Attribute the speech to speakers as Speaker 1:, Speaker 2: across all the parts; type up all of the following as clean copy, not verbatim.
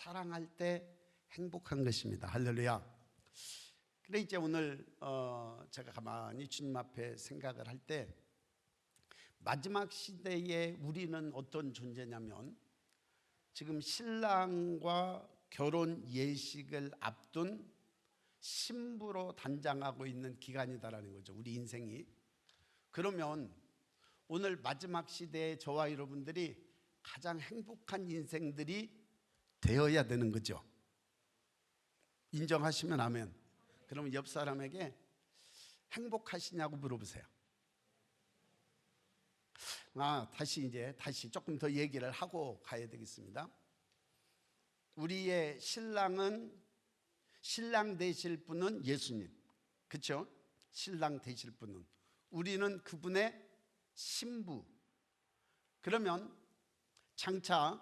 Speaker 1: 사랑할 때 행복한 것입니다. 할렐루야. 그래 이제 오늘 제가 가만히 주님 앞에 생각을 할 때 마지막 시대에 우리는 어떤 존재냐면 지금 신랑과 결혼 예식을 앞둔 신부로 단장하고 있는 기간이다라는 거죠. 우리 인생이. 그러면 오늘 마지막 시대에 저와 여러분들이 가장 행복한 인생들이 되어야 되는 거죠. 인정하시면 아멘. 그러면 옆 사람에게 행복하시냐고 물어보세요. 다시 조금 더 얘기를 하고 가야 되겠습니다. 우리의 신랑 되실 분은 예수님, 그렇죠? 신랑 되실 분은 우리는 그분의 신부. 그러면 장차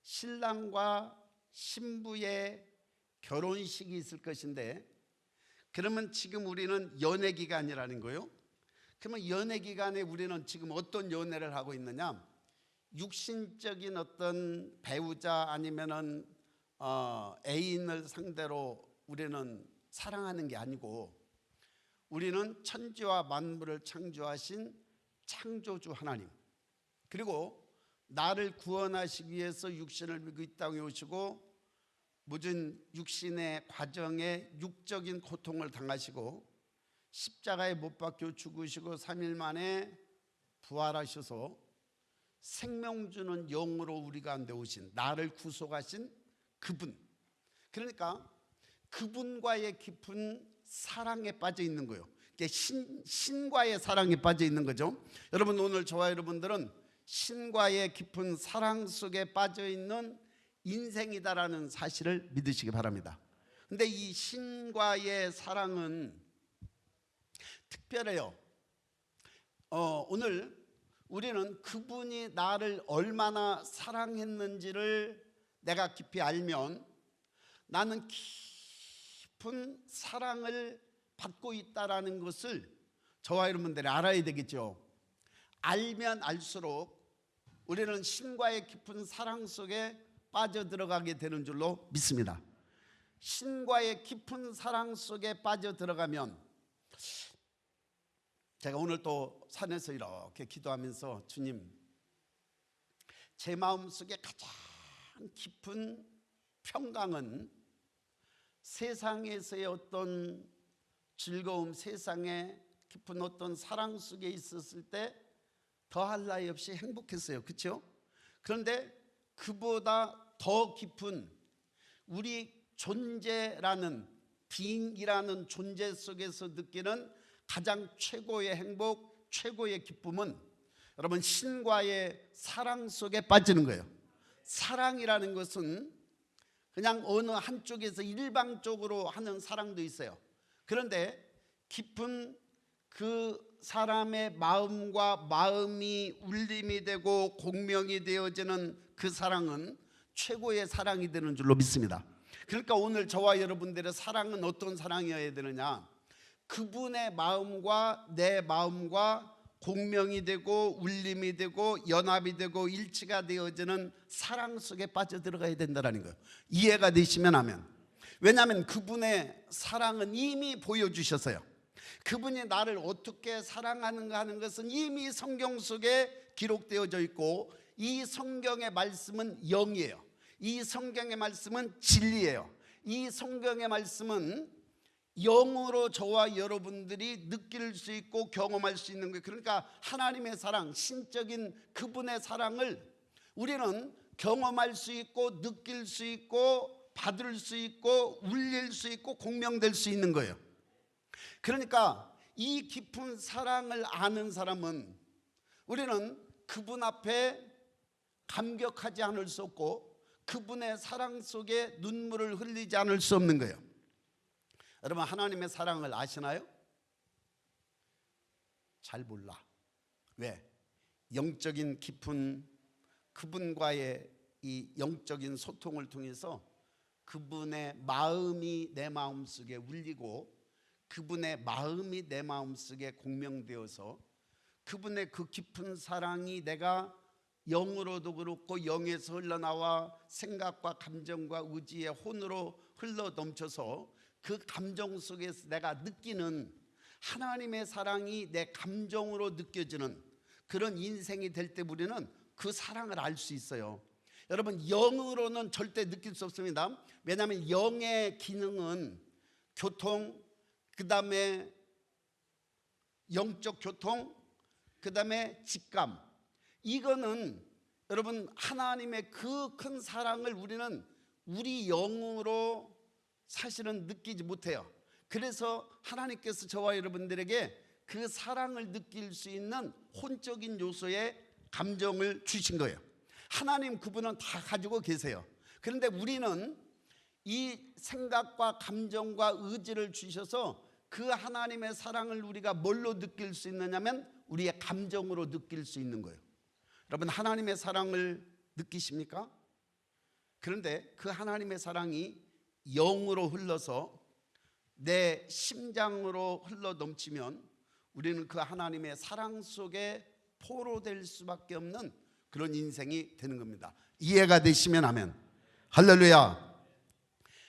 Speaker 1: 신랑과 신부의 결혼식이 있을 것인데, 그러면 지금 우리는 연애 기간이라는 거예요. 그러면 연애 기간에 우리는 지금 어떤 연애를 하고 있느냐? 육신적인 어떤 배우자 아니면은 애인을 상대로 우리는 사랑하는 게 아니고, 우리는 천지와 만물을 창조하신 창조주 하나님, 그리고 나를 구원하시기 위해서 육신을 믿고 이 땅에 오시고 모든 육신의 과정에 육적인 고통을 당하시고 십자가에 못 박혀 죽으시고 3일 만에 부활하셔서 생명 주는 영으로 우리 가운데 오신, 나를 구속하신 그분, 그러니까 그분과의 깊은 사랑에 빠져 있는 거예요. 신과의 사랑에 빠져 있는 거죠. 여러분, 오늘 저와 여러분들은 신과의 깊은 사랑 속에 빠져 있는 인생이다라는 사실을 믿으시기 바랍니다. 근데 이 신과의 사랑은 특별해요. 오늘 우리는 그분이 나를 얼마나 사랑했는지를 내가 깊이 알면 나는 깊은 사랑을 받고 있다라는 것을 저와 여러분들이 알아야 되겠죠. 알면 알수록 우리는 신과의 깊은 사랑 속에 빠져들어가게 되는 줄로 믿습니다. 신과의 깊은 사랑 속에 빠져들어가면, 제가 오늘 또 산에서 이렇게 기도하면서 주님, 제 마음속에 가장 깊은 평강은 세상에서의 어떤 즐거움, 세상에 깊은 어떤 사랑 속에 있었을 때 더할 나위 없이 행복했어요. 그렇죠? 그런데 그보다 더 깊은 우리 존재라는, being이라는 존재 속에서 느끼는 가장 최고의 행복, 최고의 기쁨은 여러분 신과의 사랑 속에 빠지는 거예요. 사랑이라는 것은 그냥 어느 한쪽에서 일방적으로 하는 사랑도 있어요. 그런데 깊은 그 사람의 마음과 마음이 울림이 되고 공명이 되어지는 그 사랑은 최고의 사랑이 되는 줄로 믿습니다. 그러니까 오늘 저와 여러분들의 사랑은 어떤 사랑이어야 되느냐? 그분의 마음과 내 마음과 공명이 되고 울림이 되고 연합이 되고 일치가 되어지는 사랑 속에 빠져들어가야 된다는 거예요. 이해가 되시면 하면. 왜냐하면 그분의 사랑은 이미 보여주셨어요. 그분이 나를 어떻게 사랑하는가 하는 것은 이미 성경 속에 기록되어져 있고, 이 성경의 말씀은 영이에요. 이 성경의 말씀은 진리예요. 이 성경의 말씀은 영으로 저와 여러분들이 느낄 수 있고 경험할 수 있는 거예요. 그러니까 하나님의 사랑, 신적인 그분의 사랑을 우리는 경험할 수 있고 느낄 수 있고 받을 수 있고 울릴 수 있고 공명될 수 있는 거예요. 그러니까 이 깊은 사랑을 아는 사람은 우리는 그분 앞에 감격하지 않을 수 없고 그분의 사랑 속에 눈물을 흘리지 않을 수 없는 거예요. 여러분, 하나님의 사랑을 아시나요? 잘 몰라. 왜? 영적인 깊은 그분과의 이 영적인 소통을 통해서 그분의 마음이 내 마음속에 울리고 그분의 마음이 내 마음속에 공명되어서 그분의 그 깊은 사랑이 내가 영으로도 그렇고 영에서 흘러나와 생각과 감정과 의지의 혼으로 흘러 넘쳐서 그 감정 속에서 내가 느끼는 하나님의 사랑이 내 감정으로 느껴지는 그런 인생이 될 때 우리는 그 사랑을 알 수 있어요. 여러분, 영으로는 절대 느낄 수 없습니다. 왜냐하면 영의 기능은 교통, 그 다음에 영적 교통, 그 다음에 직감, 이거는 여러분 하나님의 그 큰 사랑을 우리는 우리 영으로 사실은 느끼지 못해요. 그래서 하나님께서 저와 여러분들에게 그 사랑을 느낄 수 있는 혼적인 요소의 감정을 주신 거예요. 하나님 그분은 다 가지고 계세요. 그런데 우리는 이 생각과 감정과 의지를 주셔서 그 하나님의 사랑을 우리가 뭘로 느낄 수 있느냐면 우리의 감정으로 느낄 수 있는 거예요. 여러분, 하나님의 사랑을 느끼십니까? 그런데 그 하나님의 사랑이 영으로 흘러서 내 심장으로 흘러 넘치면 우리는 그 하나님의 사랑 속에 포로될 수밖에 없는 그런 인생이 되는 겁니다. 이해가 되시면 아멘. 할렐루야.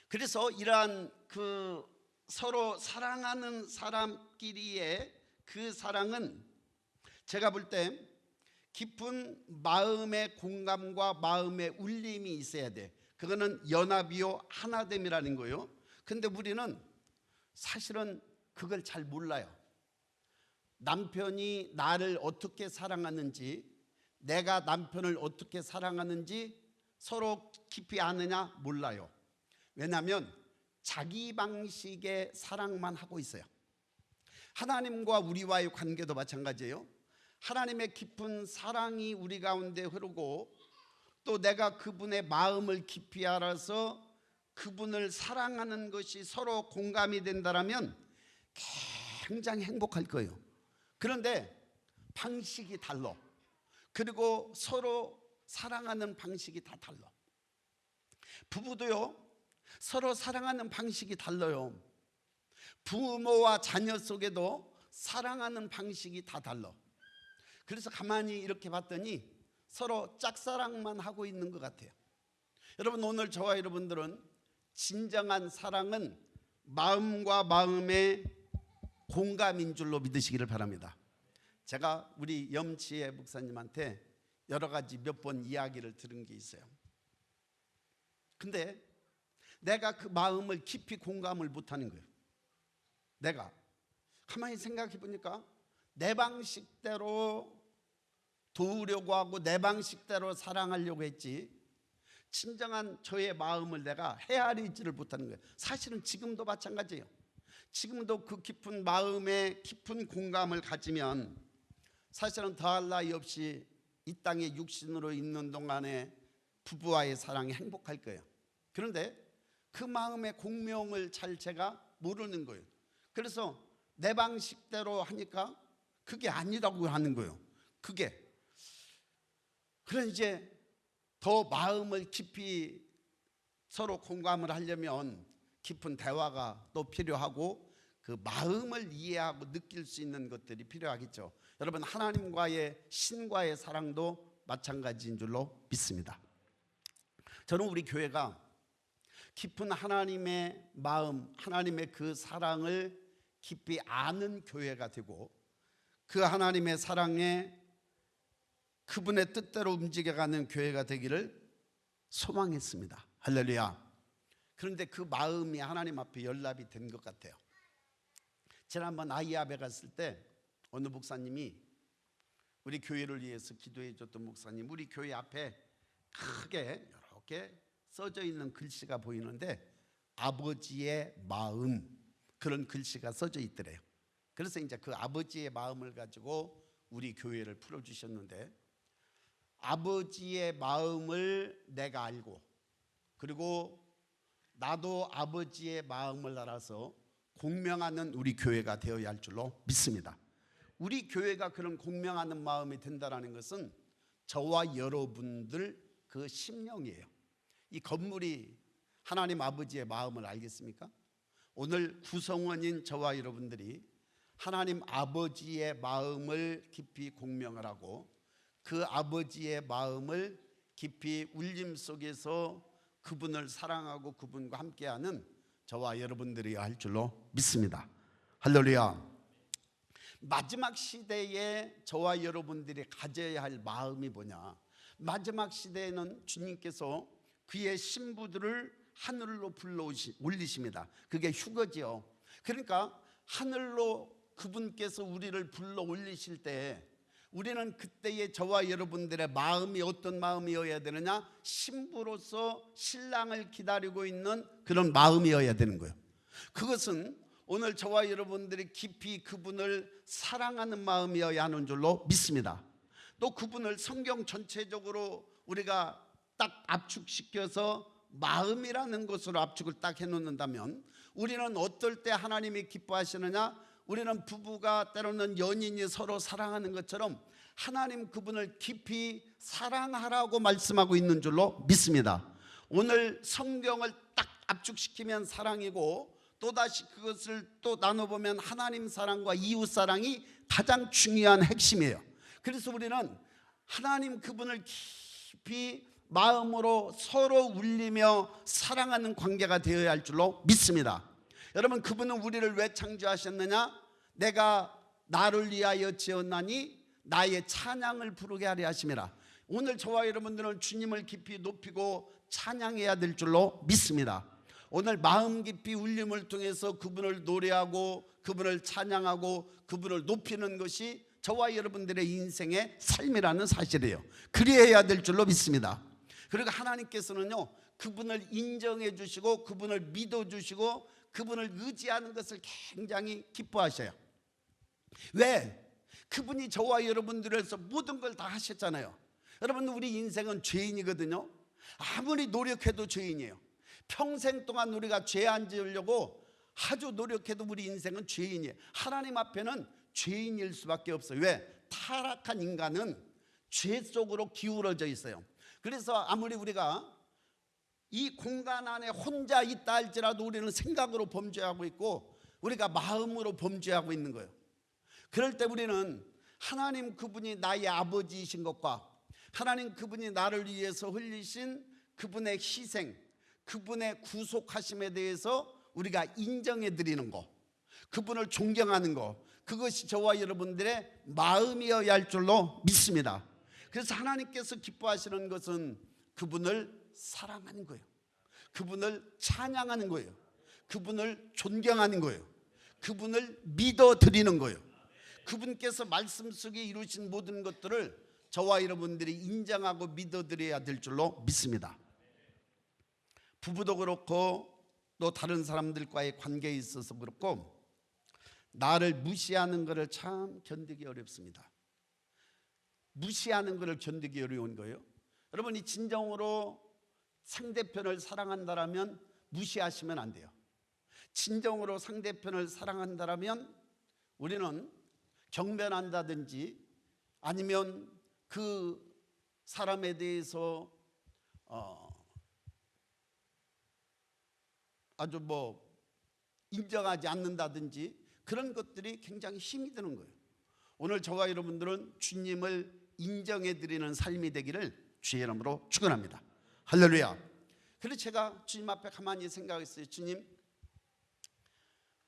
Speaker 1: 그래서 이러한 그 서로 사랑하는 사람끼리의 그 사랑은 제가 볼 때 깊은 마음의 공감과 마음의 울림이 있어야 돼. 그거는 연합이요 하나됨이라는 거예요. 근데 우리는 사실은 그걸 잘 몰라요. 남편이 나를 어떻게 사랑하는지, 내가 남편을 어떻게 사랑하는지 서로 깊이 아느냐? 몰라요. 왜냐하면 자기 방식의 사랑만 하고 있어요. 하나님과 우리와의 관계도 마찬가지예요. 하나님의 깊은 사랑이 우리 가운데 흐르고 또 내가 그분의 마음을 깊이 알아서 그분을 사랑하는 것이 서로 공감이 된다면 굉장히 행복할 거예요. 그런데 방식이 달라. 그리고 서로 사랑하는 방식이 다 달라. 부부도요, 서로 사랑하는 방식이 달라요. 부모와 자녀 속에도 사랑하는 방식이 다 달라. 그래서 가만히 이렇게 봤더니 서로 짝사랑만 하고 있는 것 같아요. 여러분, 오늘 저와 여러분들은 진정한 사랑은 마음과 마음의 공감인 줄로 믿으시기를 바랍니다. 제가 우리 염치혜 목사님한테 여러 가지 몇 번 이야기를 들은 게 있어요. 근데 내가 그 마음을 깊이 공감을 못하는 거예요. 내가 가만히 생각해 보니까 내 방식대로 도우려고 하고 내 방식대로 사랑하려고 했지 진정한 저의 마음을 내가 헤아리지를 못하는 거예요. 사실은 지금도 마찬가지예요. 지금도 그 깊은 마음에 깊은 공감을 가지면 사실은 더할 나위 없이 이 땅에 육신으로 있는 동안에 부부와의 사랑이 행복할 거예요. 그런데 그 마음의 공명을 잘 제가 모르는 거예요. 그래서 내 방식대로 하니까 그게 아니라고 하는 거예요. 그게. 그래서 이제 더 마음을 깊이 서로 공감을 하려면 깊은 대화가 또 필요하고 그 마음을 이해하고 느낄 수 있는 것들이 필요하겠죠. 여러분, 하나님과의 신과의 사랑도 마찬가지인 줄로 믿습니다. 저는 우리 교회가 깊은 하나님의 마음, 하나님의 그 사랑을 깊이 아는 교회가 되고 그 하나님의 사랑에 그분의 뜻대로 움직여가는 교회가 되기를 소망했습니다. 할렐루야. 그런데 그 마음이 하나님 앞에 연락이 된 것 같아요. 지난번 아이아베 갔을 때 어느 목사님이 우리 교회를 위해서 기도해 줬던 목사님, 우리 교회 앞에 크게 이렇게 써져 있는 글씨가 보이는데 아버지의 마음, 그런 글씨가 써져 있더래요. 그래서 이제 그 아버지의 마음을 가지고 우리 교회를 풀어주셨는데, 아버지의 마음을 내가 알고 그리고 나도 아버지의 마음을 알아서 공명하는 우리 교회가 되어야 할 줄로 믿습니다. 우리 교회가 그런 공명하는 마음이 된다는 것은 저와 여러분들 그 심령이에요. 이 건물이 하나님 아버지의 마음을 알겠습니까? 오늘 구성원인 저와 여러분들이 하나님 아버지의 마음을 깊이 공명을 하고 그 아버지의 마음을 깊이 울림 속에서 그분을 사랑하고 그분과 함께하는 저와 여러분들이 할 줄로 믿습니다. 할렐루야. 마지막 시대에 저와 여러분들이 가져야 할 마음이 뭐냐? 마지막 시대에는 주님께서 그의 신부들을 하늘로 불러 올리십니다. 그게 휴거지요. 그러니까 하늘로 그분께서 우리를 불러 올리실 때 우리는 그때의 저와 여러분들의 마음이 어떤 마음이어야 되느냐? 신부로서 신랑을 기다리고 있는 그런 마음이어야 되는 거예요. 그것은 오늘 저와 여러분들이 깊이 그분을 사랑하는 마음이어야 하는 줄로 믿습니다. 또 그분을 성경 전체적으로 우리가 딱 압축시켜서 마음이라는 것으로 압축을 딱 해놓는다면 우리는 어떨 때 하나님이 기뻐하시느냐? 우리는 부부가 때로는 연인이 서로 사랑하는 것처럼 하나님 그분을 깊이 사랑하라고 말씀하고 있는 줄로 믿습니다. 오늘 성경을 딱 압축시키면 사랑이고 또다시 그것을 또 나눠보면 하나님 사랑과 이웃 사랑이 가장 중요한 핵심이에요. 그래서 우리는 하나님 그분을 깊이 마음으로 서로 울리며 사랑하는 관계가 되어야 할 줄로 믿습니다. 여러분, 그분은 우리를 왜 창조하셨느냐? 내가 나를 위하여 지었나니 나의 찬양을 부르게 하려 하심이라. 오늘 저와 여러분들은 주님을 깊이 높이고 찬양해야 될 줄로 믿습니다. 오늘 마음 깊이 울림을 통해서 그분을 노래하고 그분을 찬양하고 그분을 높이는 것이 저와 여러분들의 인생의 삶이라는 사실이에요. 그리해야 될 줄로 믿습니다. 그리고 하나님께서는요, 그분을 인정해 주시고 그분을 믿어 주시고 그분을 의지하는 것을 굉장히 기뻐하셔요. 왜? 그분이 저와 여러분들을 위해서 모든 걸 다 하셨잖아요. 여러분, 우리 인생은 죄인이거든요. 아무리 노력해도 죄인이에요. 평생 동안 우리가 죄 안 지으려고 아주 노력해도 우리 인생은 죄인이에요. 하나님 앞에는 죄인일 수밖에 없어요. 왜? 타락한 인간은 죄 속으로 기울어져 있어요. 그래서 아무리 우리가 이 공간 안에 혼자 있다 할지라도 우리는 생각으로 범죄하고 있고 우리가 마음으로 범죄하고 있는 거예요. 그럴 때 우리는 하나님 그분이 나의 아버지이신 것과 하나님 그분이 나를 위해서 흘리신 그분의 희생, 그분의 구속하심에 대해서 우리가 인정해 드리는 것, 그분을 존경하는 것, 그것이 저와 여러분들의 마음이어야 할 줄로 믿습니다. 그래서 하나님께서 기뻐하시는 것은 그분을 사랑하는 거예요. 그분을 찬양하는 거예요. 그분을 존경하는 거예요. 그분을 믿어 드리는 거예요. 그분께서 말씀 속에 이루신 모든 것들을 저와 여러분들이 인정하고 믿어 드려야 될 줄로 믿습니다. 부부도 그렇고 또 다른 사람들과의 관계에 있어서 그렇고 나를 무시하는 것을 참 견디기 어렵습니다. 무시하는 것을 견디기 어려운 거예요. 여러분이 진정으로 상대편을 사랑한다면 무시하시면 안 돼요. 진정으로 상대편을 사랑한다면 우리는 경변한다든지 아니면 그 사람에 대해서 아주 인정하지 않는다든지 그런 것들이 굉장히 힘이 드는 거예요. 오늘 저와 여러분들은 주님을 인정해 드리는 삶이 되기를 주의 이름으로 축원합니다. 할렐루야. 그래서 제가 주님 앞에 가만히 생각했어요. 주님,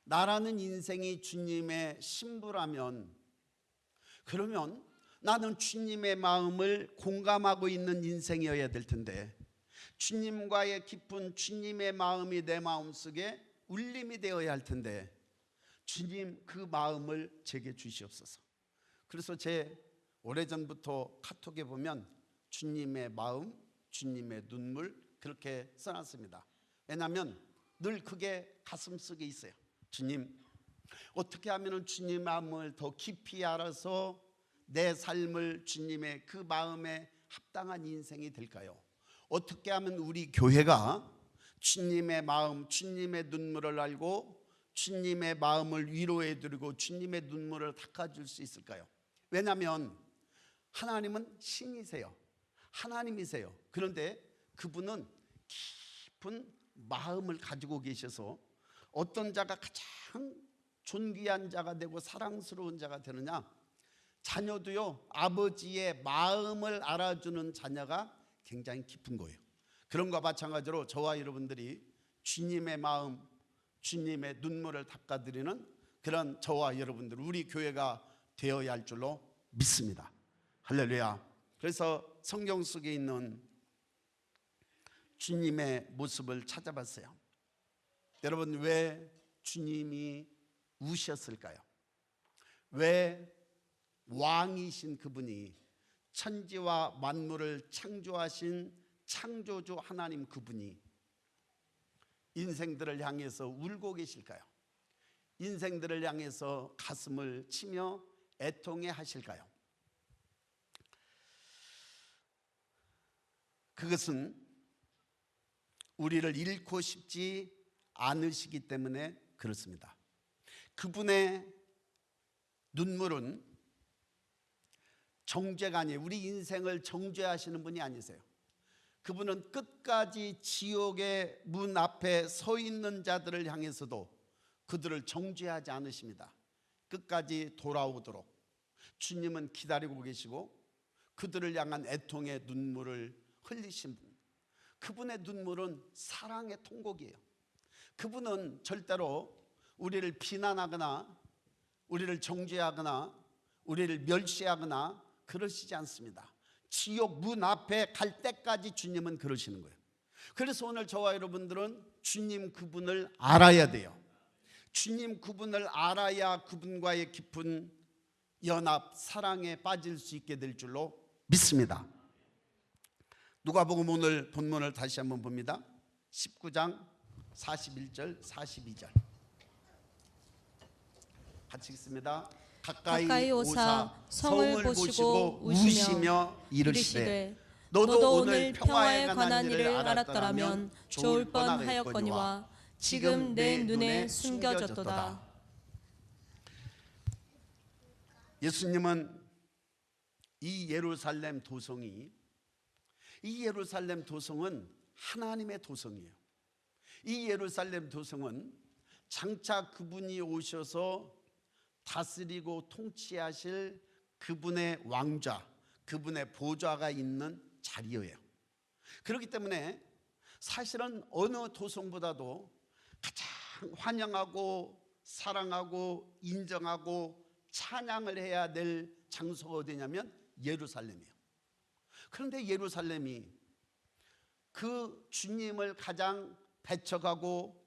Speaker 1: 나라는 인생이 주님의 신부라면 그러면 나는 주님의 마음을 공감하고 있는 인생이어야 될 텐데 주님과의 깊은 주님의 마음이 내 마음속에 울림이 되어야 할 텐데 주님 그 마음을 제게 주시옵소서. 그래서 제 오래전부터 카톡에 보면 주님의 마음, 주님의 눈물 그렇게 써놨습니다. 왜냐하면 늘 그게 가슴속에 있어요. 주님, 어떻게 하면 주님의 마음을 더 깊이 알아서 내 삶을 주님의 그 마음에 합당한 인생이 될까요? 어떻게 하면 우리 교회가 주님의 마음, 주님의 눈물을 알고 주님의 마음을 위로해 드리고 주님의 눈물을 닦아줄 수 있을까요? 왜냐하면 하나님은 신이세요. 하나님이세요. 그런데 그분은 깊은 마음을 가지고 계셔서 어떤 자가 가장 존귀한 자가 되고 사랑스러운 자가 되느냐? 자녀도요, 아버지의 마음을 알아주는 자녀가 굉장히 깊은 거예요. 그런 것과 마찬가지로 저와 여러분들이 주님의 마음, 주님의 눈물을 닦아드리는 그런 저와 여러분들, 우리 교회가 되어야 할 줄로 믿습니다. 할렐루야. 그래서 성경 속에 있는 주님의 모습을 찾아봤어요. 여러분, 왜 주님이 우셨을까요? 왜 왕이신 그분이, 천지와 만물을 창조하신 창조주 하나님 그분이 인생들을 향해서 울고 계실까요? 인생들을 향해서 가슴을 치며 애통해 하실까요? 그것은 우리를 잃고 싶지 않으시기 때문에 그렇습니다. 그분의 눈물은 정죄가 아니에요. 우리 인생을 정죄하시는 분이 아니세요. 그분은 끝까지 지옥의 문 앞에 서 있는 자들을 향해서도 그들을 정죄하지 않으십니다. 끝까지 돌아오도록 주님은 기다리고 계시고 그들을 향한 애통의 눈물을 흘리신 분, 그분의 눈물은 사랑의 통곡이에요. 그분은 절대로 우리를 비난하거나 우리를 정죄하거나 우리를 멸시하거나 그러시지 않습니다. 지옥 문 앞에 갈 때까지 주님은 그러시는 거예요. 그래서 오늘 저와 여러분들은 주님 그분을 알아야 돼요. 주님 그분을 알아야 그분과의 깊은 연합, 사랑에 빠질 수 있게 될 줄로 믿습니다. 누가복음 오늘 본문을 다시 한번 봅니다. 19장 41절 42절 같이 읽습니다. 가까이 오사 성을 보시고 우시며 이르시되 너도 오늘 평화에 관한 일을 알았더라면 좋을 뻔하였거니와 지금 내 눈에 숨겨졌도다. 예수님은 이 예루살렘 도성이, 이 예루살렘 도성은 하나님의 도성이에요. 이 예루살렘 도성은 장차 그분이 오셔서 다스리고 통치하실 그분의 왕좌, 그분의 보좌가 있는 자리예요. 그렇기 때문에 사실은 어느 도성보다도 가장 환영하고 사랑하고 인정하고 찬양을 해야 될 장소가 어디냐면 예루살렘이에요. 그런데 예루살렘이 그 주님을 가장 배척하고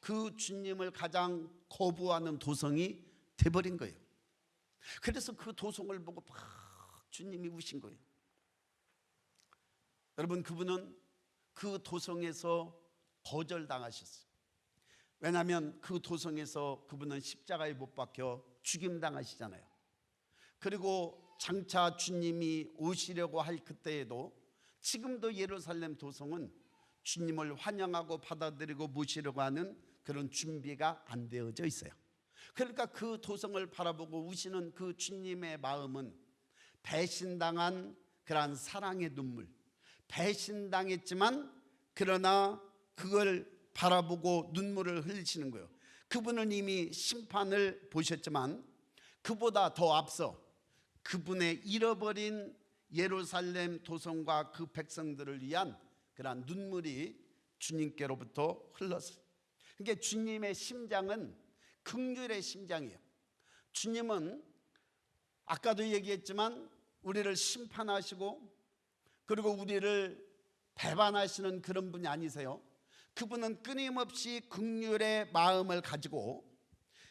Speaker 1: 그 주님을 가장 거부하는 도성이 돼버린 거예요. 그래서 그 도성을 보고 막 주님이 우신 거예요. 여러분, 그분은 그 도성에서 거절당하셨어요. 왜냐하면 그 도성에서 그분은 십자가에 못 박혀 죽임당하시잖아요. 그리고 장차 주님이 오시려고 할 그때에도 지금도 예루살렘 도성은 주님을 환영하고 받아들이고 모시려고 하는 그런 준비가 안 되어져 있어요. 그러니까 그 도성을 바라보고 우시는 그 주님의 마음은 배신당한 그러한 사랑의 눈물, 배신당했지만 그러나 그걸 바라보고 눈물을 흘리시는 거예요. 그분은 이미 심판을 보셨지만 그보다 더 앞서 그분의 잃어버린 예루살렘 도성과 그 백성들을 위한 그러한 눈물이 주님께로부터 흘렀어요. 그러니까 주님의 심장은 긍휼의 심장이에요. 주님은 아까도 얘기했지만 우리를 심판하시고 그리고 우리를 배반하시는 그런 분이 아니세요. 그분은 끊임없이 긍휼의 마음을 가지고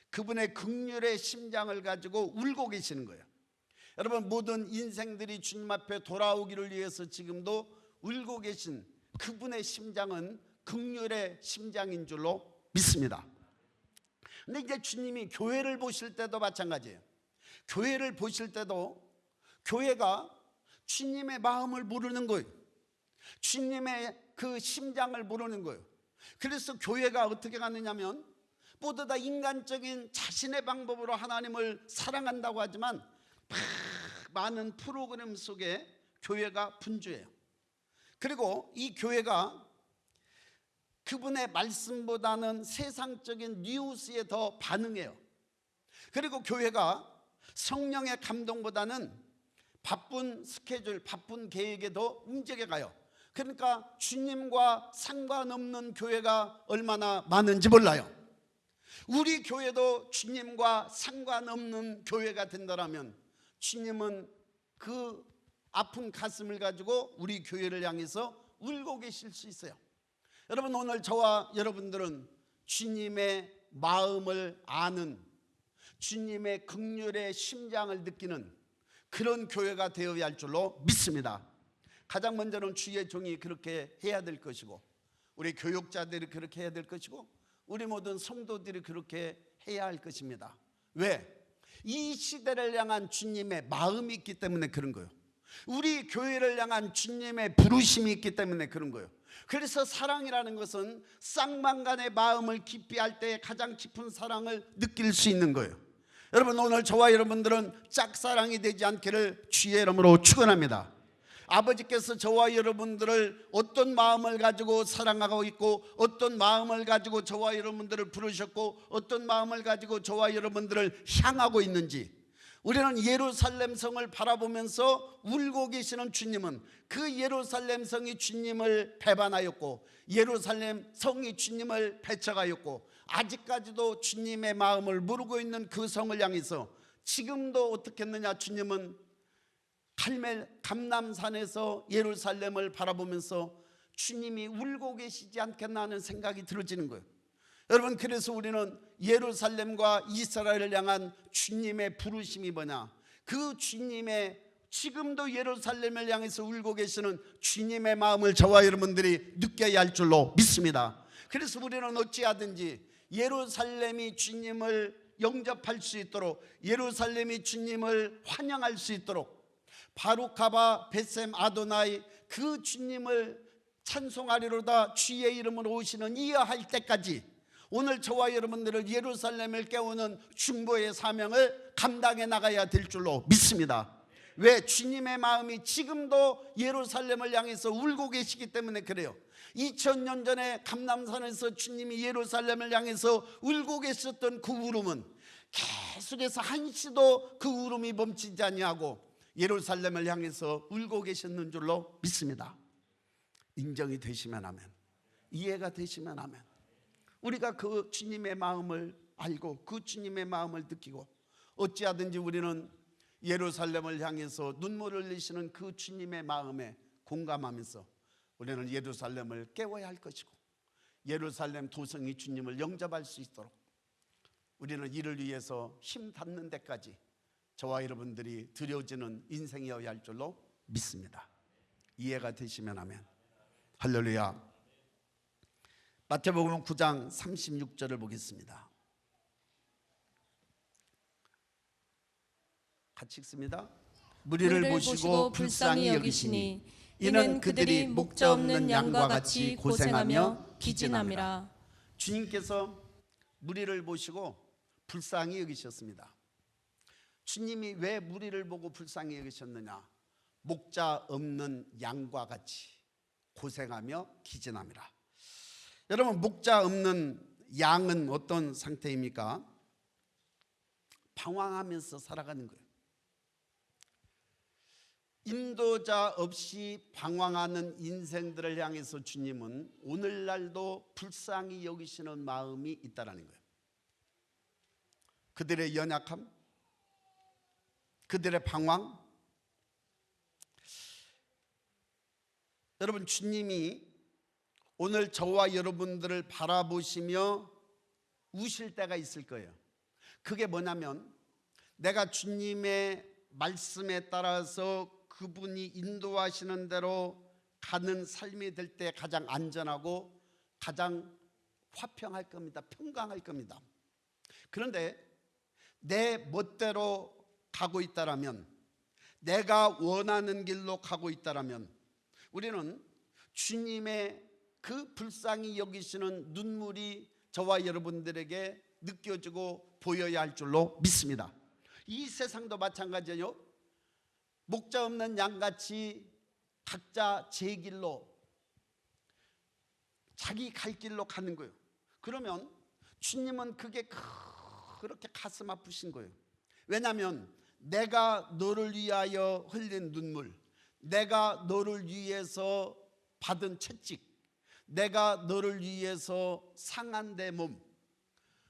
Speaker 1: 그분의 긍휼의 심장을 가지고 울고 계시는 거예요. 여러분, 모든 인생들이 주님 앞에 돌아오기를 위해서 지금도 울고 계신 그분의 심장은 긍휼의 심장인 줄로 믿습니다. 근데 이제 주님이 교회를 보실 때도 마찬가지예요. 교회를 보실 때도 교회가 주님의 마음을 모르는 거예요. 주님의 그 심장을 모르는 거예요. 그래서 교회가 어떻게 가느냐면 모두 다 인간적인 자신의 방법으로 하나님을 사랑한다고 하지만 많은 프로그램 속에 교회가 분주해요. 그리고 이 교회가 그분의 말씀보다는 세상적인 뉴스에 더 반응해요. 그리고 교회가 성령의 감동보다는 바쁜 스케줄, 바쁜 계획에 더 움직여가요. 그러니까 주님과 상관없는 교회가 얼마나 많은지 몰라요. 우리 교회도 주님과 상관없는 교회가 된다면 주님은 그 아픈 가슴을 가지고 우리 교회를 향해서 울고 계실 수 있어요. 여러분, 오늘 저와 여러분들은 주님의 마음을 아는, 주님의 긍휼의 심장을 느끼는 그런 교회가 되어야 할 줄로 믿습니다. 가장 먼저는 주의 종이 그렇게 해야 될 것이고, 우리 교육자들이 그렇게 해야 될 것이고, 우리 모든 성도들이 그렇게 해야 할 것입니다. 왜? 이 시대를 향한 주님의 마음이 있기 때문에 그런 거예요. 우리 교회를 향한 주님의 부르심이 있기 때문에 그런 거예요. 그래서 사랑이라는 것은 쌍방간의 마음을 깊이 할 때 가장 깊은 사랑을 느낄 수 있는 거예요. 여러분, 오늘 저와 여러분들은 짝사랑이 되지 않기를 주의 이름으로 축원합니다. 아버지께서 저와 여러분들을 어떤 마음을 가지고 사랑하고 있고, 어떤 마음을 가지고 저와 여러분들을 부르셨고, 어떤 마음을 가지고 저와 여러분들을 향하고 있는지, 우리는 예루살렘 성을 바라보면서 울고 계시는 주님은 그 예루살렘 성이 주님을 배반하였고, 예루살렘 성이 주님을 배척하였고, 아직까지도 주님의 마음을 모르고 있는 그 성을 향해서 지금도 어떻게 했느냐, 주님은 갈멜 감람산에서 예루살렘을 바라보면서 주님이 울고 계시지 않겠나 하는 생각이 들어지는 거예요. 여러분, 그래서 우리는 예루살렘과 이스라엘을 향한 주님의 부르심이 뭐냐, 그 주님의, 지금도 예루살렘을 향해서 울고 계시는 주님의 마음을 저와 여러분들이 느껴야 할 줄로 믿습니다. 그래서 우리는 어찌하든지 예루살렘이 주님을 영접할 수 있도록, 예루살렘이 주님을 환영할 수 있도록, 바룩하바 벳셈 아도나이, 그 주님을 찬송하리로다 주의 이름으로 오시는 이어할 때까지 오늘 저와 여러분들을 예루살렘을 깨우는 중보의 사명을 감당해 나가야 될 줄로 믿습니다. 왜? 주님의 마음이 지금도 예루살렘을 향해서 울고 계시기 때문에 그래요. 2000년 전에 감람산에서 주님이 예루살렘을 향해서 울고 계셨던 그 울음은 계속해서 한시도 그 울음이 멈추지 아니하고 예루살렘을 향해서 울고 계셨는 줄로 믿습니다. 인정이 되시면 아멘, 이해가 되시면 아멘. 우리가 그 주님의 마음을 알고 그 주님의 마음을 느끼고, 어찌하든지 우리는 예루살렘을 향해서 눈물을 흘리시는 그 주님의 마음에 공감하면서 우리는 예루살렘을 깨워야 할 것이고, 예루살렘 도성이 주님을 영접할 수 있도록 우리는 이를 위해서 힘 닿는 데까지 저와 여러분들이 드려지는 인생이어야 할 줄로 믿습니다. 이해가 되시면 아멘. 할렐루야. 마태복음 9장 36절을 보겠습니다. 같이 읽습니다. 무리를 보시고 불쌍히 여기시니 이는 그들이 목자 없는 양과 같이 고생하며 기진함이라. 주님께서 무리를 보시고 불쌍히 여기셨습니다. 주님이 왜 무리를 보고 불쌍히 여기셨느냐? 목자 없는 양과 같이 고생하며 기진함이라. 여러분, 목자 없는 양은 어떤 상태입니까? 방황하면서 살아가는 거예요. 인도자 없이 방황하는 인생들을 향해서 주님은 오늘날도 불쌍히 여기시는 마음이 있다는 거예요. 그들의 연약함, 그들의 방황. 여러분, 주님이 오늘 저와 여러분들을 바라보시며 우실 때가 있을 거예요. 그게 뭐냐면, 내가 주님의 말씀에 따라서 그분이 인도하시는 대로 가는 삶이 될 때 가장 안전하고 가장 화평할 겁니다. 평강할 겁니다. 그런데 내 멋대로 가고 있다라면, 내가 원하는 길로 가고 있다라면 우리는 주님의 그 불쌍히 여기시는 눈물이 저와 여러분들에게 느껴지고 보여야 할 줄로 믿습니다. 이 세상도 마찬가지예요. 목자 없는 양같이 각자 제 길로, 자기 갈 길로 가는 거예요. 그러면 주님은 그게 그렇게 가슴 아프신 거예요. 왜냐하면 내가 너를 위하여 흘린 눈물, 내가 너를 위해서 받은 채찍, 내가 너를 위해서 상한 내 몸,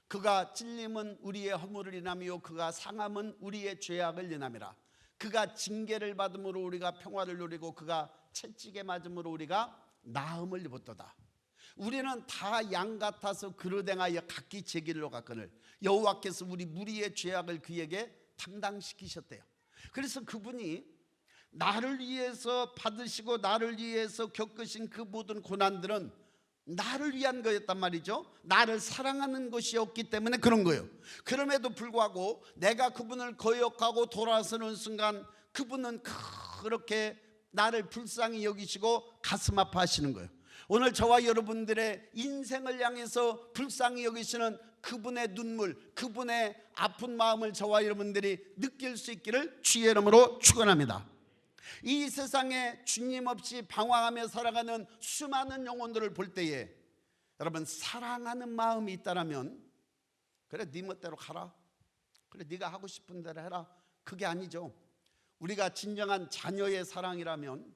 Speaker 1: 그가 찔림은 우리의 허물을 인하며 그가 상함은 우리의 죄악을 인함이라. 그가 징계를 받음으로 우리가 평화를 누리고 그가 채찍에 맞음으로 우리가 나음을 입었도다. 우리는 다 양 같아서 그릇 행하여 각기 제 길로 갔거늘 여호와께서 우리 무리의 죄악을 그에게 담당시키셨대요. 그래서 그분이 나를 위해서 받으시고 나를 위해서 겪으신 그 모든 고난들은 나를 위한 거였단 말이죠. 나를 사랑하는 것이었기 때문에 그런 거예요. 그럼에도 불구하고 내가 그분을 거역하고 돌아서는 순간 그분은 그렇게 나를 불쌍히 여기시고 가슴 아파하시는 거예요. 오늘 저와 여러분들의 인생을 향해서 불쌍히 여기시는 그분의 눈물, 그분의 아픈 마음을 저와 여러분들이 느낄 수 있기를 주의 이름으로 축원합니다. 이 세상에 주님 없이 방황하며 살아가는 수많은 영혼들을 볼 때에 여러분, 사랑하는 마음이 있다면 그래 네 멋대로 가라, 그래 네가 하고 싶은 대로 해라, 그게 아니죠. 우리가 진정한 자녀의 사랑이라면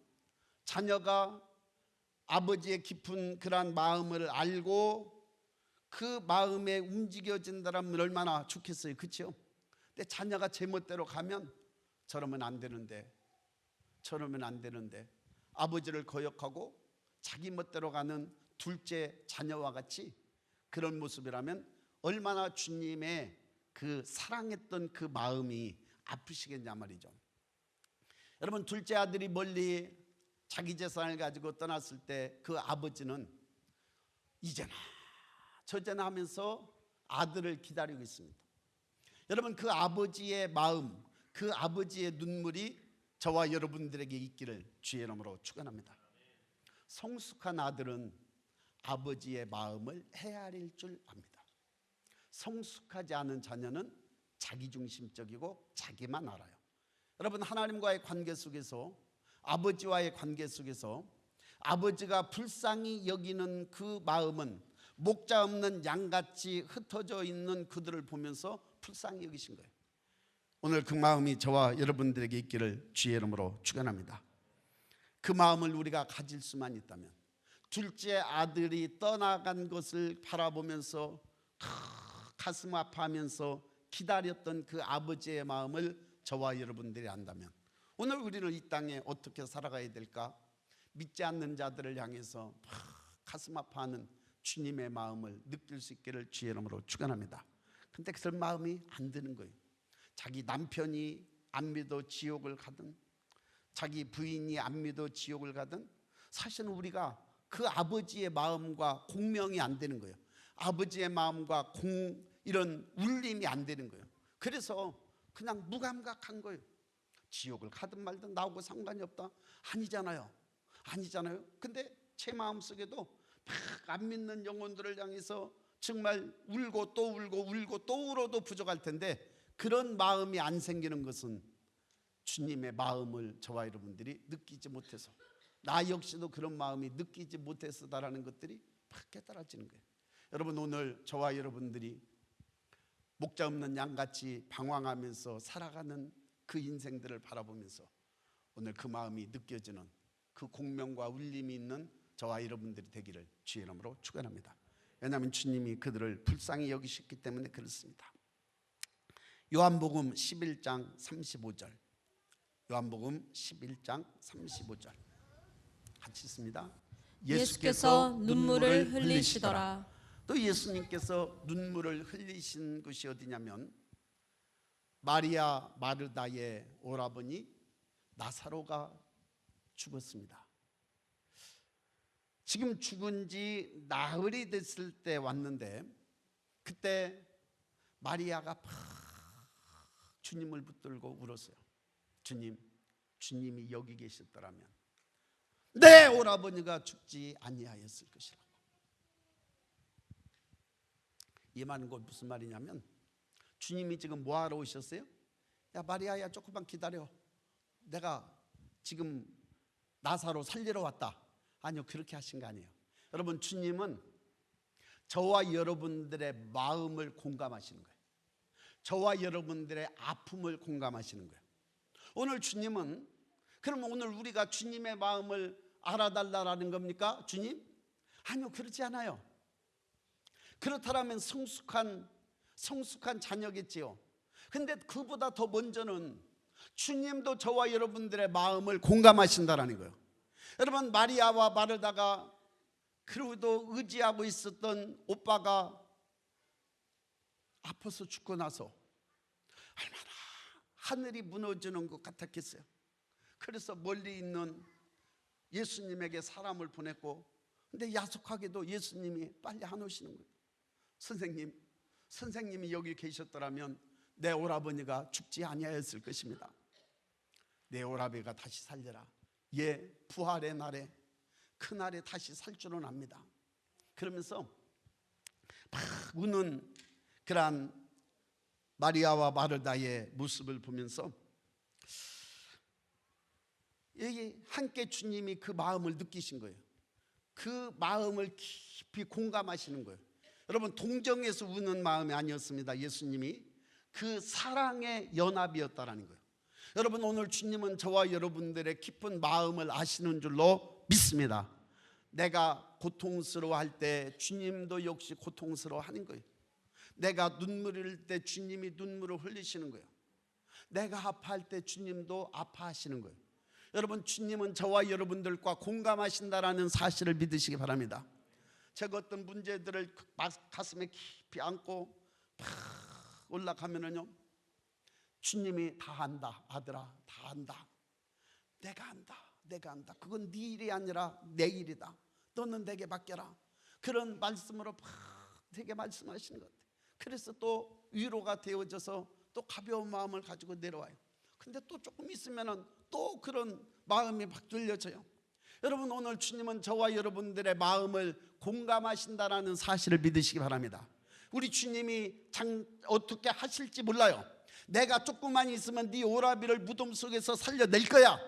Speaker 1: 자녀가 아버지의 깊은 그러한 마음을 알고 그 마음에 움직여진다면 얼마나 좋겠어요, 그렇죠? 근데 자녀가 제 멋대로 가면 저러면 안 되는데, 저러면 안 되는데, 아버지를 거역하고 자기 멋대로 가는 둘째 자녀와 같이 그런 모습이라면 얼마나 주님의 그 사랑했던 그 마음이 아프시겠냐 말이죠. 여러분, 둘째 아들이 멀리 자기 재산을 가지고 떠났을 때 그 아버지는 이제나 저제나 하면서 아들을 기다리고 있습니다. 여러분, 그 아버지의 마음, 그 아버지의 눈물이 저와 여러분들에게 있기를 주의 이름으로 축원합니다. 성숙한 아들은 아버지의 마음을 헤아릴 줄 압니다. 성숙하지 않은 자녀는 자기중심적이고 자기만 알아요. 여러분, 하나님과의 관계 속에서, 아버지와의 관계 속에서 아버지가 불쌍히 여기는 그 마음은 목자 없는 양같이 흩어져 있는 그들을 보면서 불쌍히 여기신 거예요. 오늘 그 마음이 저와 여러분들에게 있기를 주의 이름으로 축원합니다. 그 마음을 우리가 가질 수만 있다면, 둘째 아들이 떠나간 것을 바라보면서 가슴 아파하면서 기다렸던 그 아버지의 마음을 저와 여러분들이 안다면 오늘 우리는 이 땅에 어떻게 살아가야 될까? 믿지 않는 자들을 향해서 가슴 아파하는 주님의 마음을 느낄 수 있기를 주의 이름으로 축원합니다. 근데 그런 마음이 안 드는 거예요. 자기 남편이 안 믿어 지옥을 가든, 자기 부인이 안 믿어 지옥을 가든, 사실은 우리가 그 아버지의 마음과 공명이 안 되는 거예요. 아버지의 마음과 이런 울림이 안 되는 거예요. 그래서 그냥 무감각한 거예요. 지옥을 가든 말든 나하고 상관이 없다. 아니잖아요. 근데 제 마음속에도 막 안 믿는 영혼들을 향해서 정말 울고 또 울고 또 울어도 부족할 텐데, 그런 마음이 안 생기는 것은 주님의 마음을 저와 여러분들이 느끼지 못해서, 나 역시도 그런 마음이 느끼지 못해서다라는 것들이 막 깨달아지는 거예요. 여러분, 오늘 저와 여러분들이 목자 없는 양같이 방황하면서 살아가는 그 인생들을 바라보면서 오늘 그 마음이 느껴지는 그 공명과 울림이 있는 저와 여러분들이 되기를 주의 이름으로 축원합니다. 왜냐하면 주님이 그들을 불쌍히 여기셨기 때문에 그렇습니다. 요한복음 11장 35절, 요한복음 11장 35절 같이 있습니다.
Speaker 2: 예수께서 눈물을 흘리시더라.
Speaker 1: 또 예수님께서 눈물을 흘리신 곳이 어디냐면 마리아 마르다의 오라버니 나사로가 죽었습니다. 지금 죽은 지 나흘이 됐을 때 왔는데, 그때 마리아가 막 주님을 붙들고 울었어요. 주님이 여기 계셨더라면 내 오라버니가 죽지 아니하였을 것이라고. 이 말은 곧 무슨 말이냐면, 주님이 지금 뭐하러 오셨어요? 야 마리아야, 조금만 기다려, 내가 지금 나사로 살리러 왔다. 아니요, 그렇게 하신 거 아니에요. 여러분, 주님은 저와 여러분들의 마음을 공감하시는 거예요. 저와 여러분들의 아픔을 공감하시는 거예요. 오늘 주님은, 그럼 오늘 우리가 주님의 마음을 알아달라는 겁니까? 주님? 아니요, 그렇지 않아요. 그렇다면 성숙한 자녀겠지요. 근데 그보다 더 먼저는 주님도 저와 여러분들의 마음을 공감하신다라는 거예요. 여러분, 마리아와 마르다가 그래도 의지하고 있었던 오빠가 아파서 죽고 나서 얼마나 하늘이 무너지는 것 같았겠어요. 그래서 멀리 있는 예수님에게 사람을 보냈고, 근데 야속하게도 예수님이 빨리 안 오시는 거예요. 선생님이 여기 계셨더라면 내 오라버니가 죽지 아니하였을 것입니다. 내 오라버니가 다시 살려라. 예, 부활의 날에, 그날에 다시 살 줄은 압니다. 그러면서 막 우는 그러한 마리아와 마르다의 모습을 보면서 여기 함께 주님이 그 마음을 느끼신 거예요. 그 마음을 깊이 공감하시는 거예요. 여러분, 동정에서 우는 마음이 아니었습니다. 예수님이 그 사랑의 연합이었다라는 거예요. 여러분, 오늘 주님은 저와 여러분들의 깊은 마음을 아시는 줄로 믿습니다. 내가 고통스러워할 때 주님도 역시 고통스러워하는 거예요. 내가 눈물을 흘릴 때 주님이 눈물을 흘리시는 거예요. 내가 아파할 때 주님도 아파하시는 거예요. 여러분, 주님은 저와 여러분들과 공감하신다라는 사실을 믿으시기 바랍니다. 제가 어떤 문제들을 가슴에 깊이 안고 팍 올라가면은요, 주님이 다 안다. 아들아, 다 안다. 내가 안다. 그건 네 일이 아니라 내 일이다. 너는 내게 맡겨라. 그런 말씀으로 팍 되게 말씀하시는 것 같아요. 그래서 또 위로가 되어져서 또 가벼운 마음을 가지고 내려와요. 근데 또 조금 있으면은 또 그런 마음이 막 들려져요. 여러분, 오늘 주님은 저와 여러분들의 마음을 공감하신다라는 사실을 믿으시기 바랍니다. 우리 주님이 어떻게 하실지 몰라요. 내가 조금만 있으면 네 오라비를 무덤 속에서 살려낼 거야.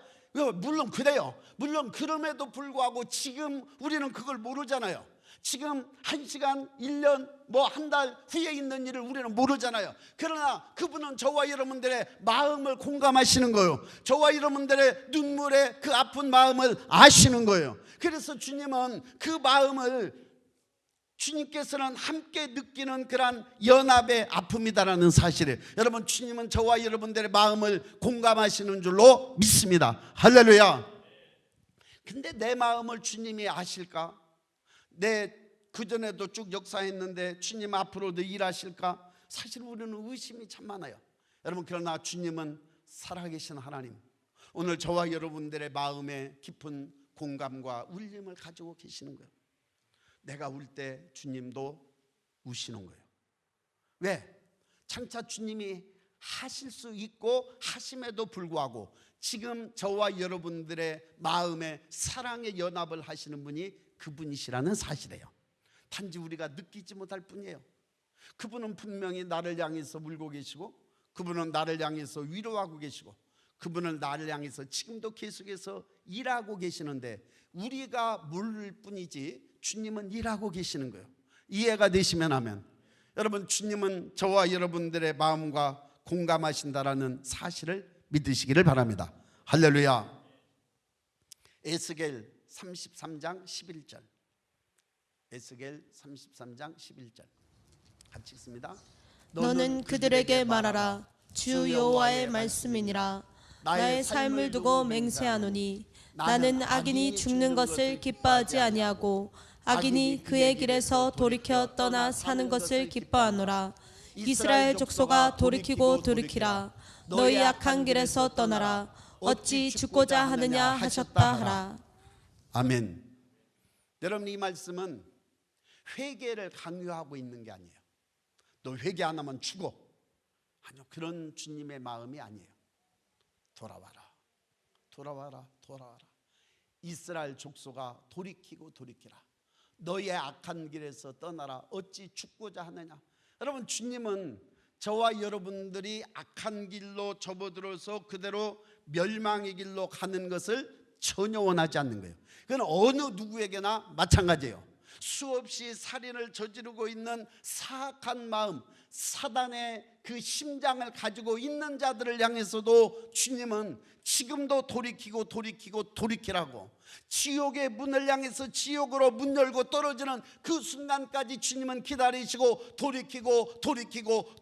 Speaker 1: 물론 그래요. 물론 그럼에도 불구하고 지금 우리는 그걸 모르잖아요. 지금 1시간, 1년, 한 달 후에 있는 일을 우리는 모르잖아요. 그러나 그분은 저와 여러분들의 마음을 공감하시는 거예요. 저와 여러분들의 눈물의 그 아픈 마음을 아시는 거예요. 그래서 주님은 그 마음을, 주님께서는 함께 느끼는 그런 연합의 아픔이다라는 사실이에요. 여러분, 주님은 저와 여러분들의 마음을 공감하시는 줄로 믿습니다. 할렐루야. 근데 내 마음을 주님이 아실까? 그전에도 쭉 역사했는데 주님 앞으로도 일하실까? 사실 우리는 의심이 참 많아요. 여러분, 그러나 주님은 살아계신 하나님, 오늘 저와 여러분들의 마음에 깊은 공감과 울림을 가지고 계시는 거예요. 내가 울 때 주님도 우시는 거예요. 왜? 장차 주님이 하실 수 있고 하심에도 불구하고 지금 저와 여러분들의 마음에 사랑의 연합을 하시는 분이 그분이시라는 사실이에요. 단지 우리가 느끼지 못할 뿐이에요. 그분은 분명히 나를 향해서 울고 계시고, 그분은 나를 향해서 위로하고 계시고, 그분은 나를 향해서 지금도 계속해서 일하고 계시는데 우리가 모를 뿐이지 주님은 일하고 계시는 거예요. 이해가 되시면 하면, 여러분, 주님은 저와 여러분들의 마음과 공감하신다라는 사실을 믿으시기를 바랍니다. 할렐루야. 에스겔 33장 11절. 에스겔 33장 11절 같이 읽습니다.
Speaker 2: 너는 그들에게 말하라. 주 여호와의 말씀이니라. 나의 삶을 두고 맹세하노니 나는 악인이 죽는 것을 기뻐하지 아니하고 악인이 그의 길에서 돌이켜 떠나 사는 것을 기뻐하노라. 이스라엘 족속아, 돌이키고 돌이키라. 너희 악한 길에서 떠나라. 어찌 죽고자 하느냐 하셨다 하라.
Speaker 1: 아멘. 여러분, 이 말씀은 회개를 강요하고 있는 게 아니에요. 너 회개 안 하면 죽어. 아니요, 그런 주님의 마음이 아니에요. 돌아와라. 이스라엘 족속아, 돌이키고 돌이키라. 너의 악한 길에서 떠나라. 어찌 죽고자 하느냐. 여러분, 주님은 저와 여러분들이 악한 길로 접어들어서 그대로 멸망의 길로 가는 것을 전혀 원하지 않는 거예요. 그건 어느 누구에게나 마찬가지예요. 수없이 살인을 저지르고 있는 사악한 마음, 사단의 그 심장을 가지고 있는 자들을 향해서도 주님은 지금도 돌이키라고, 지옥의 문을 향해서 지옥으로 문 열고 떨어지는 그 순간까지 주님은 기다리시고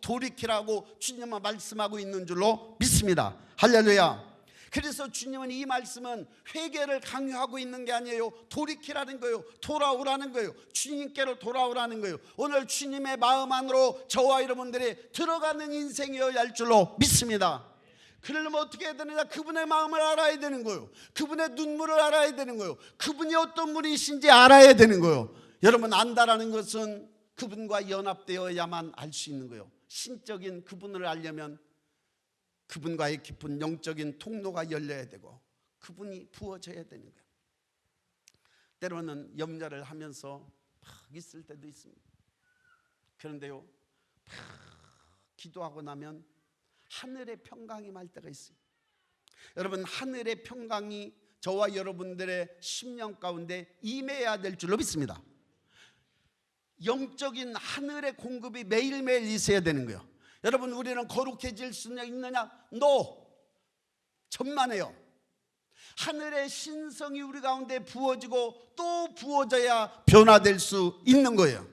Speaker 1: 돌이키라고 주님은 말씀하고 있는 줄로 믿습니다. 할렐루야. 그래서 주님은 이 말씀은 회개를 강요하고 있는 게 아니에요. 돌이키라는 거예요. 돌아오라는 거예요. 주님께로 돌아오라는 거예요. 오늘 주님의 마음 안으로 저와 여러분들이 들어가는 인생이어야 할 줄로 믿습니다. 그러려면 어떻게 해야 되느냐? 그분의 마음을 알아야 되는 거예요. 그분의 눈물을 알아야 되는 거예요. 그분이 어떤 분이신지 알아야 되는 거예요. 여러분, 안다라는 것은 그분과 연합되어야만 알 수 있는 거예요. 신적인 그분을 알려면 그분과의 깊은 영적인 통로가 열려야 되고 그분이 부어져야 되는 거예요. 때로는 염려를 하면서 막 있을 때도 있습니다. 그런데요, 막 기도하고 나면 하늘의 평강이 말 때가 있어요. 여러분, 하늘의 평강이 저와 여러분들의 심령 가운데 임해야 될 줄로 믿습니다. 영적인 하늘의 공급이 매일매일 있어야 되는 거예요. 여러분, 우리는 거룩해질 수 있느냐? No. 천만에요. 하늘의 신성이 우리 가운데 부어지고 또 부어져야 변화될 수 있는 거예요.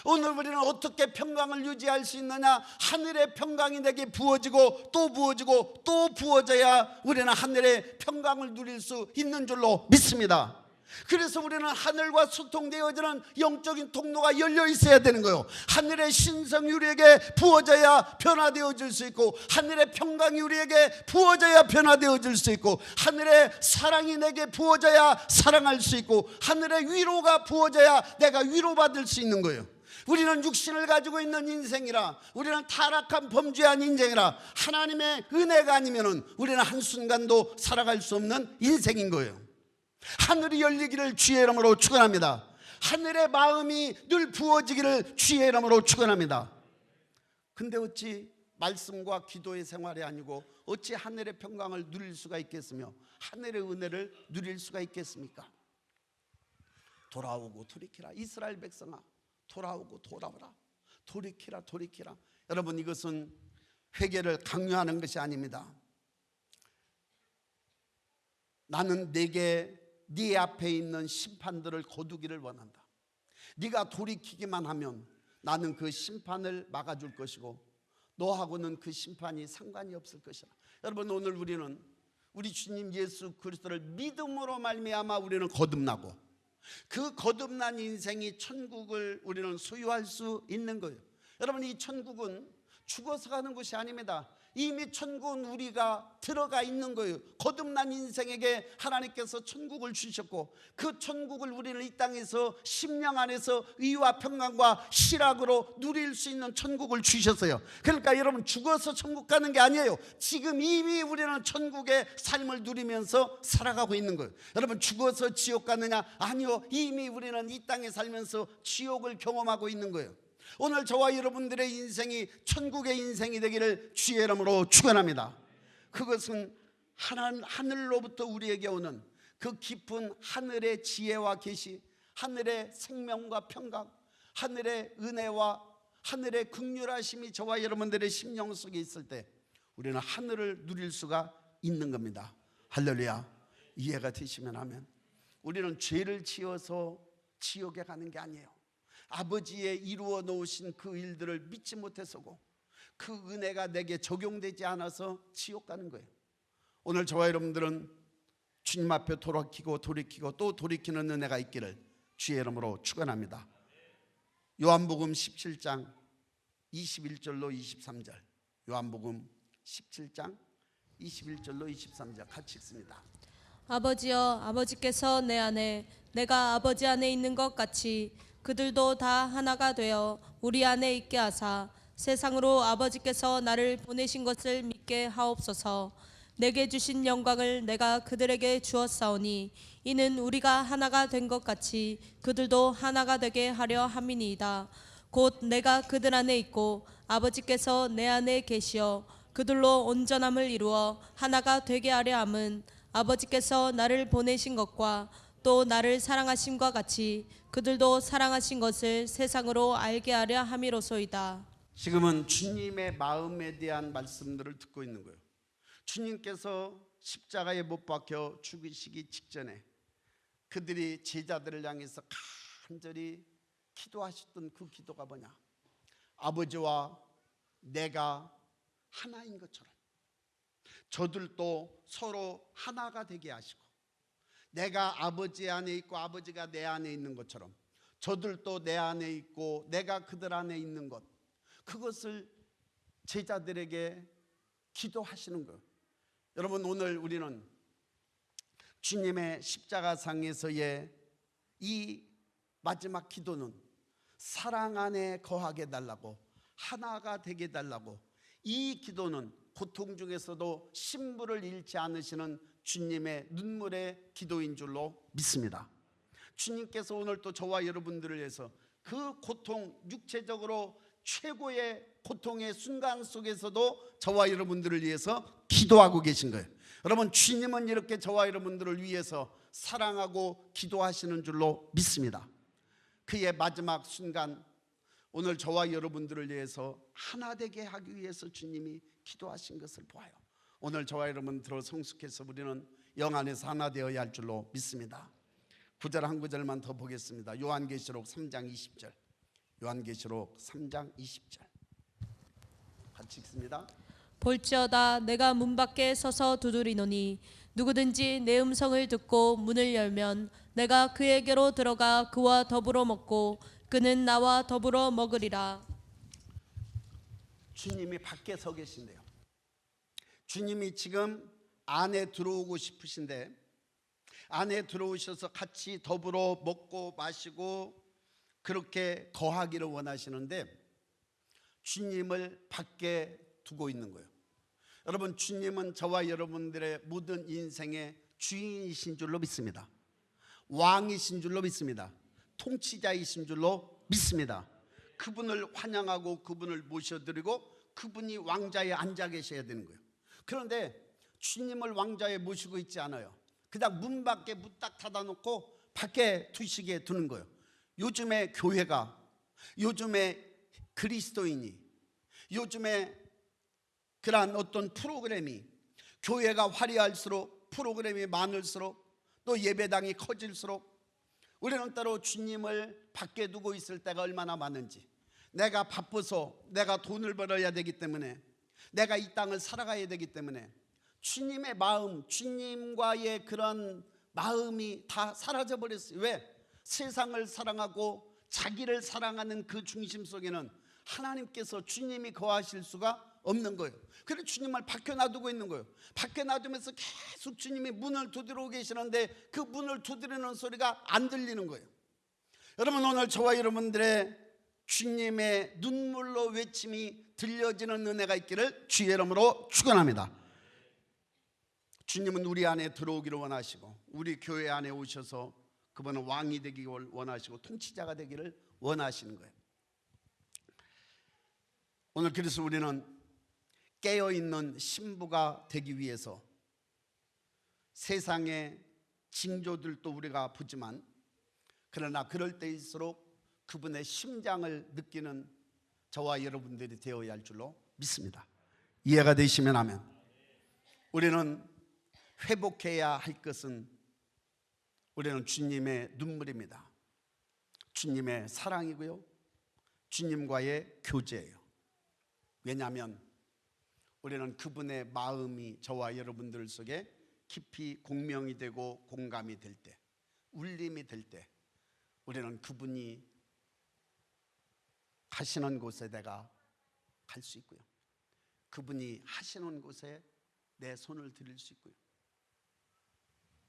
Speaker 1: 오늘 우리는 어떻게 평강을 유지할 수 있느냐? 하늘의 평강이 내게 부어지고 또 부어져야 우리는 하늘의 평강을 누릴 수 있는 줄로 믿습니다. 그래서 우리는 하늘과 소통되어지는 영적인 통로가 열려 있어야 되는 거예요. 하늘의 신성이 우리에게 부어져야 변화되어질 수 있고, 하늘의 평강이 우리에게 부어져야 변화되어질 수 있고, 하늘의 사랑이 내게 부어져야 사랑할 수 있고, 하늘의 위로가 부어져야 내가 위로받을 수 있는 거예요. 우리는 육신을 가지고 있는 인생이라, 우리는 타락한 범죄한 인생이라, 하나님의 은혜가 아니면 우리는 한순간도 살아갈 수 없는 인생인 거예요. 하늘이 열리기를 주의 이름으로 축원합니다. 하늘의 마음이 늘 부어지기를 주의 이름으로 축원합니다. 근데 어찌 말씀과 기도의 생활이 아니고 어찌 하늘의 평강을 누릴 수가 있겠으며 하늘의 은혜를 누릴 수가 있겠습니까? 돌아오고 돌이키라. 이스라엘 백성아, 돌아오고 돌아오라. 돌이키라. 여러분, 이것은 회개를 강요하는 것이 아닙니다. 나는 내게 네 앞에 있는 심판들을 거두기를 원한다. 네가 돌이키기만 하면 나는 그 심판을 막아줄 것이고 너하고는 그 심판이 상관이 없을 것이라. 여러분, 오늘 우리는 우리 주님 예수 그리스도를 믿음으로 말미암아 우리는 거듭나고, 그 거듭난 인생이 천국을 우리는 소유할 수 있는 거예요. 여러분, 이 천국은 죽어서 가는 것이 아닙니다. 이미 천국은 우리가 들어가 있는 거예요. 거듭난 인생에게 하나님께서 천국을 주셨고, 그 천국을 우리는 이 땅에서 심령 안에서 의와 평강과 희락으로 누릴 수 있는 천국을 주셨어요. 그러니까 여러분, 죽어서 천국 가는 게 아니에요. 지금 이미 우리는 천국의 삶을 누리면서 살아가고 있는 거예요. 여러분, 죽어서 지옥 가느냐? 아니요, 이미 우리는 이 땅에 살면서 지옥을 경험하고 있는 거예요. 오늘 저와 여러분들의 인생이 천국의 인생이 되기를 주의 이름으로 축원합니다. 그것은 하늘로부터 우리에게 오는 그 깊은 하늘의 지혜와 계시, 하늘의 생명과 평강, 하늘의 은혜와 하늘의 긍휼하심이 저와 여러분들의 심령 속에 있을 때 우리는 하늘을 누릴 수가 있는 겁니다. 할렐루야. 이해가 되시면 하면, 우리는 죄를 지어서 지옥에 가는 게 아니에요. 아버지의 이루어 놓으신 그 일들을 믿지 못해서고 그 은혜가 내게 적용되지 않아서 지옥 가는 거예요. 오늘 저와 여러분들은 주님 앞에 돌이키고 또 돌이키는 은혜가 있기를 주의 이름으로 축원합니다. 요한복음 17장 21절로 23절, 요한복음 17장 21절로 23절 같이 읽습니다.
Speaker 2: 아버지여, 아버지께서 내 안에, 내가 아버지 안에 있는 것 같이 그들도 다 하나가 되어 우리 안에 있게 하사 세상으로 아버지께서 나를 보내신 것을 믿게 하옵소서. 내게 주신 영광을 내가 그들에게 주었사오니 이는 우리가 하나가 된 것 같이 그들도 하나가 되게 하려 함이니이다. 곧 내가 그들 안에 있고 아버지께서 내 안에 계시어 그들로 온전함을 이루어 하나가 되게 하려 함은 아버지께서 나를 보내신 것과 또 나를 사랑하심과 같이 그들도 사랑하신 것을 세상으로 알게 하려 함이로소이다.
Speaker 1: 지금은 주님의 마음에 대한 말씀들을 듣고 있는 거예요. 주님께서 십자가에 못 박혀 죽으시기 직전에 그들이 제자들을 향해서 간절히 기도하셨던 그 기도가 뭐냐? 아버지와 내가 하나인 것처럼 저들도 서로 하나가 되게 하시고, 내가 아버지 안에 있고 아버지가 내 안에 있는 것처럼 저들도 내 안에 있고 내가 그들 안에 있는 것, 그것을 제자들에게 기도하시는 거예요. 여러분, 오늘 우리는 주님의 십자가상에서의 이 마지막 기도는 사랑 안에 거하게 달라고, 하나가 되게 달라고, 이 기도는 고통 중에서도 신부를 잃지 않으시는 주님의 눈물의 기도인 줄로 믿습니다. 주님께서 오늘 또 저와 여러분들을 위해서 그 고통, 육체적으로 최고의 고통의 순간 속에서도 저와 여러분들을 위해서 기도하고 계신 거예요. 여러분, 주님은 이렇게 저와 여러분들을 위해서 사랑하고 기도하시는 줄로 믿습니다. 그의 마지막 순간, 오늘 저와 여러분들을 위해서 하나 되게 하기 위해서 주님이 기도하신 것을 보아요. 오늘 저와 여러분들을 성숙해서 우리는 영 안에서 하나 되어야 할 줄로 믿습니다. 구절 한 구절만 더 보겠습니다. 요한계시록 3장 20절. 요한계시록 3장 20절 같이 읽습니다.
Speaker 2: 볼지어다 내가 문 밖에 서서 두드리노니 누구든지 내 음성을 듣고 문을 열면 내가 그에게로 들어가 그와 더불어 먹고 그는 나와 더불어 먹으리라.
Speaker 1: 주님이 밖에 서 계신데요. 주님이 지금 안에 들어오고 싶으신데, 안에 들어오셔서 같이 더불어 먹고 마시고 그렇게 거하기를 원하시는데 주님을 밖에 두고 있는 거예요. 여러분, 주님은 저와 여러분들의 모든 인생의 주인이신 줄로 믿습니다. 왕이신 줄로 믿습니다. 통치자이신 줄로 믿습니다. 그분을 환영하고 그분을 모셔드리고 그분이 왕자에 앉아 계셔야 되는 거예요. 그런데 주님을 왕자에 모시고 있지 않아요. 그냥 문 밖에 문 딱 닫아놓고 밖에 두시게 두는 거예요. 요즘에 교회가, 요즘에 그리스도인이, 요즘에 그러한 어떤 프로그램이, 교회가 화려할수록, 프로그램이 많을수록, 또 예배당이 커질수록 우리는 따로 주님을 밖에 두고 있을 때가 얼마나 많은지, 내가 바빠서, 내가 돈을 벌어야 되기 때문에, 내가 이 땅을 살아가야 되기 때문에 주님의 마음, 주님과의 그런 마음이 다 사라져 버렸어요. 왜? 세상을 사랑하고 자기를 사랑하는 그 중심 속에는 하나님께서, 주님이 거하실 수가 없는 거예요. 그래서 주님을 밖에 놔두고 있는 거예요. 밖에 놔두면서 계속 주님이 문을 두드리고 계시는데 그 문을 두드리는 소리가 안 들리는 거예요. 여러분, 오늘 저와 여러분들의 주님의 눈물로 외침이 들려지는 은혜가 있기를 주의 이름으로 축원합니다. 주님은 우리 안에 들어오기를 원하시고 우리 교회 안에 오셔서 그분은 왕이 되기를 원하시고 통치자가 되기를 원하시는 거예요. 오늘 그래서 우리는 깨어있는 신부가 되기 위해서 세상의 징조들도 우리가 보지만, 그러나 그럴 때일수록 그분의 심장을 느끼는 저와 여러분들이 되어야 할 줄로 믿습니다. 이해가 되시면 하면, 우리는 회복해야 할 것은 우리는 주님의 눈물입니다. 주님의 사랑이고요, 주님과의 교제예요. 왜냐하면 우리는 그분의 마음이 저와 여러분들 속에 깊이 공명이 되고 공감이 될 때, 울림이 될 때 우리는 그분이 가시는 곳에 내가 갈 수 있고요, 그분이 하시는 곳에 내 손을 들일 수 있고요,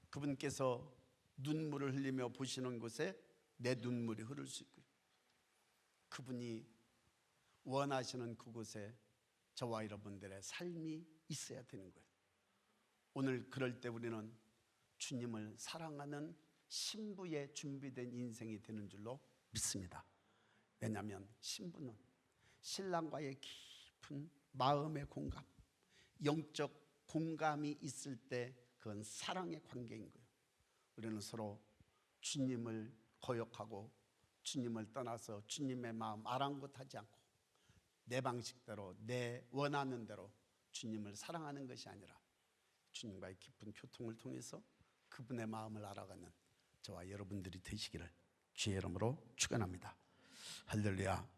Speaker 1: 그분께서 눈물을 흘리며 보시는 곳에 내 눈물이 흐를 수 있고요, 그분이 원하시는 그곳에 저와 여러분들의 삶이 있어야 되는 거예요. 오늘 그럴 때 우리는 주님을 사랑하는 신부의 준비된 인생이 되는 줄로 믿습니다. 왜냐하면 신부는 신랑과의 깊은 마음의 공감, 영적 공감이 있을 때 그건 사랑의 관계인 거예요. 우리는 서로 주님을 거역하고 주님을 떠나서 주님의 마음 아랑곳하지 않고 내 방식대로 내 원하는 대로 주님을 사랑하는 것이 아니라 주님과의 깊은 교통을 통해서 그분의 마음을 알아가는 저와 여러분들이 되시기를 주의 이름으로 축원합니다. 할렐루야.